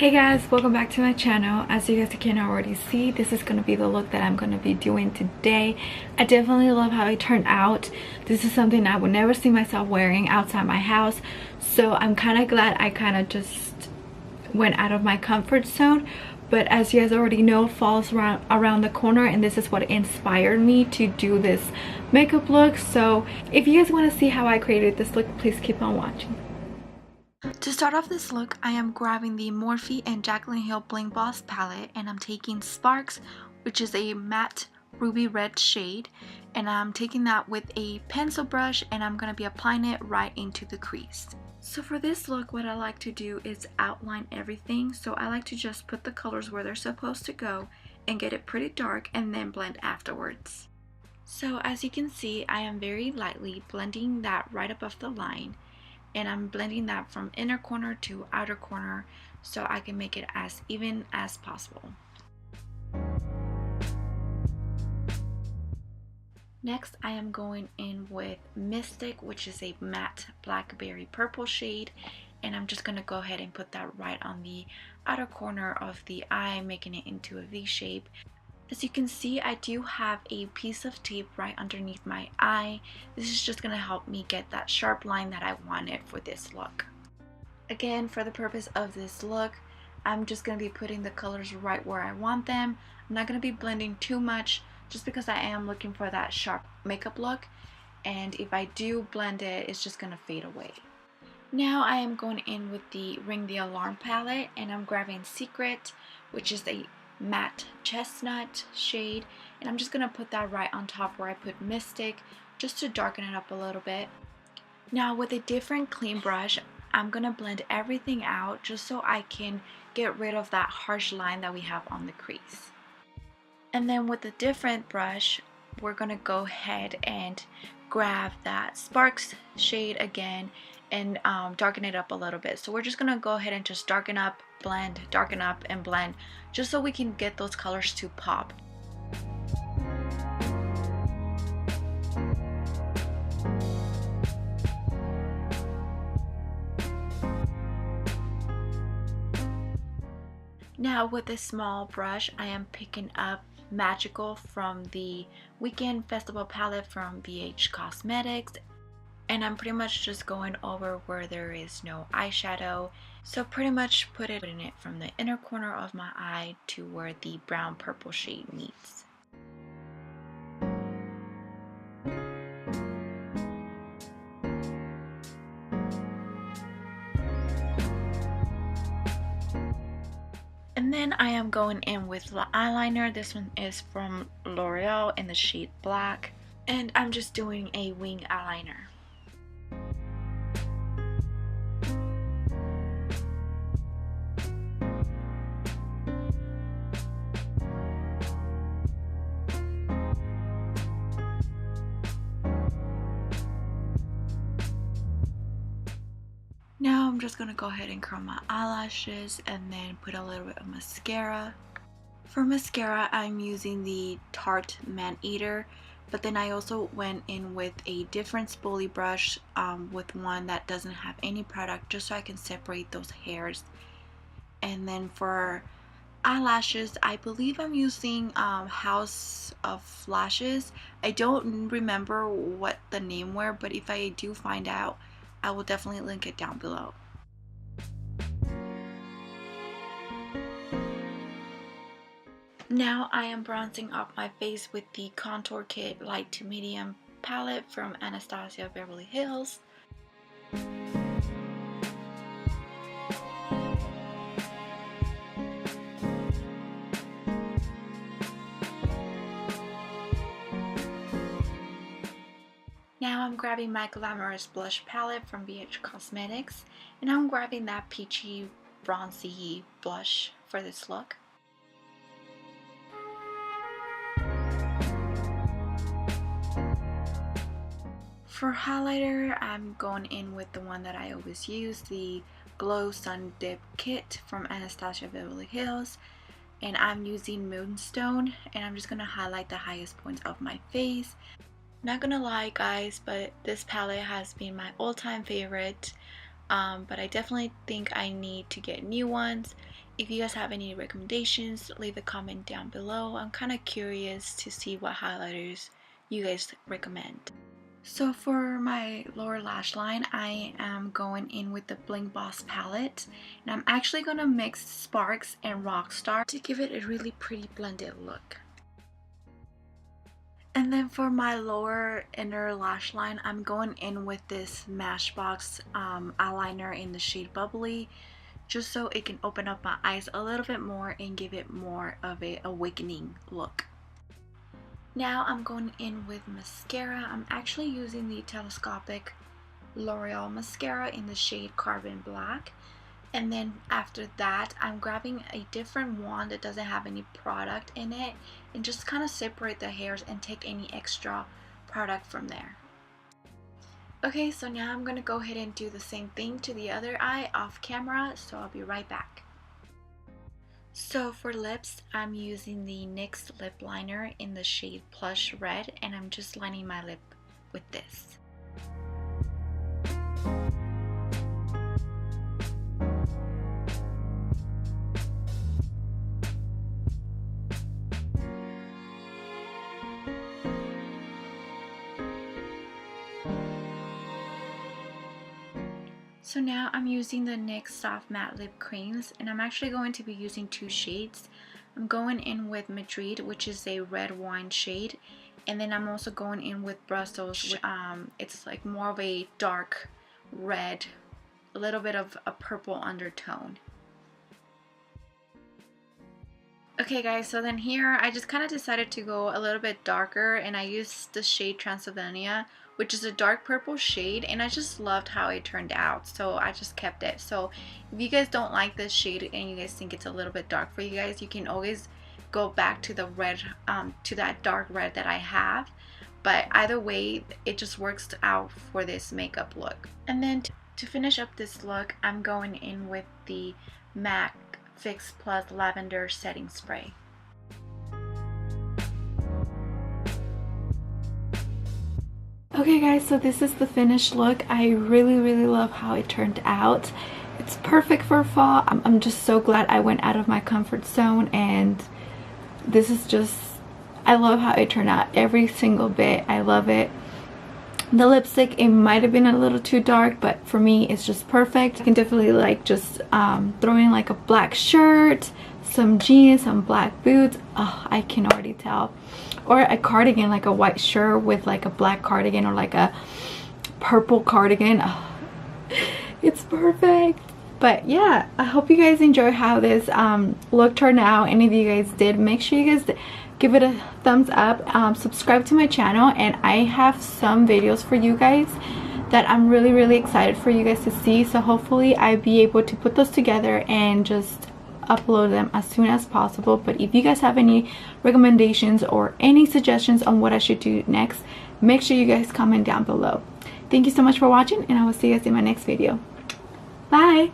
Hey guys, welcome back to my channel. As you guys can already see, this is going to be the look that I'm going to be doing today. I definitely love how it turned out. This is something I would never see myself wearing outside my house, so I'm kind of glad I kind of just went out of my comfort zone. But as you guys already know, fall's around the corner, and this is what inspired me to do this makeup look. So if you guys want to see how I created this look, please keep on watching. To start off this look, I am grabbing the Morphe and Jaclyn Hill Bling Boss palette, and I'm taking Sparks, which is a matte ruby red shade, and I'm taking that with a pencil brush, and I'm going to be applying it right into the crease. So for this look, what I like to do is outline everything. So I like to just put the colors where they're supposed to go and get it pretty dark and then blend afterwards. So as you can see, I am very lightly blending that right above the line, and I'm blending that from inner corner to outer corner so I can make it as even as possible. Next, I am going in with Mystic, which is a matte blackberry purple shade, and I'm just going to go ahead and put that right on the outer corner of the eye, making it into a V shape. As you can see, I do have a piece of tape right underneath my eye. This is just going to help me get that sharp line that I wanted for this look. Again, for the purpose of this look, I'm just going to be putting the colors right where I want them. I'm not going to be blending too much just because I am looking for that sharp makeup look. And if I do blend it, it's just going to fade away. Now I am going in with the Ring the Alarm palette, and I'm grabbing Secret, which is a matte chestnut shade, and I'm just going to put that right on top where I put Mystic, just to darken it up a little bit. Now with a different clean brush, I'm going to blend everything out just so I can get rid of that harsh line that we have on the crease. And then with a different brush, we're going to go ahead and grab that Sparks shade again and darken it up a little bit. So we're just going to go ahead and just darken up, blend, darken up, and blend, just so we can get those colors to pop. Now with a small brush, I am picking up Magical from the Weekend Festival palette from BH Cosmetics, and I'm pretty much just going over where there is no eyeshadow. So pretty much putting it from the inner corner of my eye to where the brown purple shade meets. And then I am going in with the eyeliner. This one is from L'Oreal in the shade Black, and I'm just doing a wing eyeliner. Now I'm just going to go ahead and curl my eyelashes and then put a little bit of mascara. For mascara, I'm using the Tarte Man Eater, but then I also went in with a different spoolie brush with one that doesn't have any product, just so I can separate those hairs. And then for eyelashes, I believe I'm using House of Lashes. I don't remember what the name were, but if I do find out, I will definitely link it down below. Now I am bronzing up my face with the Contour Kit Light to Medium palette from Anastasia Beverly Hills. Now I'm grabbing my Glamorous Blush palette from BH Cosmetics, and I'm grabbing that peachy bronzy blush for this look. For highlighter, I'm going in with the one that I always use, the Glow Sun Dip Kit from Anastasia Beverly Hills, and I'm using Moonstone, and I'm just going to highlight the highest points of my face. Not gonna lie guys, but this palette has been my all-time favorite, but I definitely think I need to get new ones. If you guys have any recommendations, leave a comment down below. I'm kind of curious to see what highlighters you guys recommend. So for my lower lash line, I am going in with the Blink Boss palette, and I'm actually going to mix Sparks and Rockstar to give it a really pretty blended look. And then for my lower inner lash line, I'm going in with this Smashbox eyeliner in the shade Bubbly, just so it can open up my eyes a little bit more and give it more of a awakening look. Now I'm going in with mascara. I'm actually using the telescopic L'Oreal mascara in the shade Carbon Black. And then after that, I'm grabbing a different wand that doesn't have any product in it and just kind of separate the hairs and take any extra product from there. Okay, so now I'm going to go ahead and do the same thing to the other eye off camera, so I'll be right back. So for lips, I'm using the NYX lip liner in the shade Plush Red, and I'm just lining my lip with this. So now I'm using the NYX Soft Matte Lip Creams, and I'm actually going to be using two shades. I'm going in with Madrid, which is a red wine shade, and then I'm also going in with Brussels. It's like more of a dark red, a little bit of a purple undertone. Okay guys, so then here I just kind of decided to go a little bit darker, and I used the shade Transylvania, which is a dark purple shade, and I just loved how it turned out, so I just kept it. So if you guys don't like this shade and you guys think it's a little bit dark for you guys, you can always go back to the red, to that dark red that I have. But either way, it just works out for this makeup look. And then to finish up this look, I'm going in with the MAC Fix Plus Lavender Setting Spray. Okay guys, so this is the finished look. I really love how it turned out. It's perfect for fall. I'm just so glad I went out of my comfort zone, and this is just, I love how it turned out, every single bit. I love it. The lipstick, it might have been a little too dark, but for me it's just perfect. I can definitely like just throw in like a black shirt, some jeans, some black boots. Oh, I can already tell. Or a cardigan, like a white shirt with like a black cardigan, or like a purple cardigan. Oh, it's perfect. But yeah, I hope you guys enjoy how this look turned out. And if you guys did, make sure you guys give it a thumbs up, subscribe to my channel, and I have some videos for you guys that I'm really excited for you guys to see. So hopefully I'll be able to put those together and just upload them as soon as possible. But if you guys have any recommendations or any suggestions on what I should do next, make sure you guys comment down below. Thank you so much for watching, and I will see you guys in my next video. Bye.